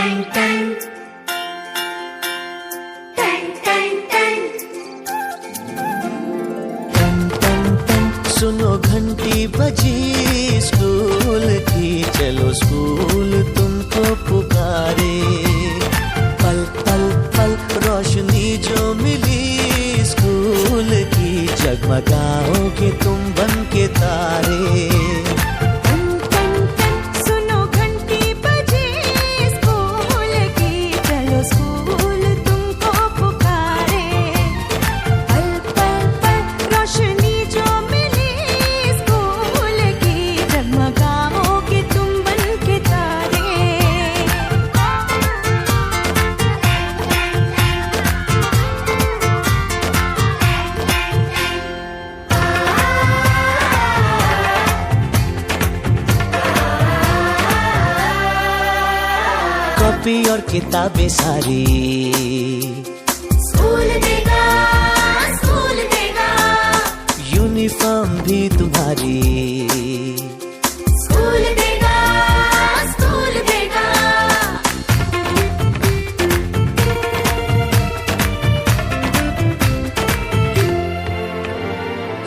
Ton टन टन टन टन टन टन टन सुनो घंटी बजी स्कूल की, चलो स्कूल तुमको पुकारे। पल पल पल रोशनी जो मिली स्कूल की, जगमगाओगे तुम बन के तारे। कॉपी और किताबें सारी स्कूल देगा, स्कूल देगा। यूनिफॉर्म भी तुम्हारी स्कूल देगा, स्कूल देगा।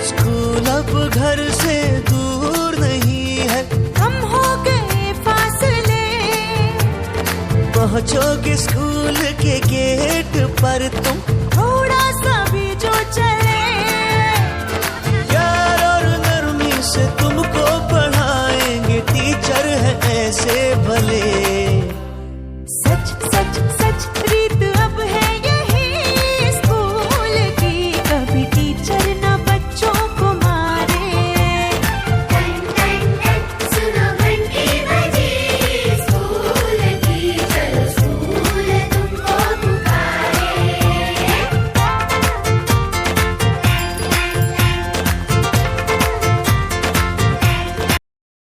स्कूल अब घर से दूर नहीं है, कम हो गए फासले। पहुंचोगे स्कूल के गेट पर तुम, थोड़ा सा भी जो चल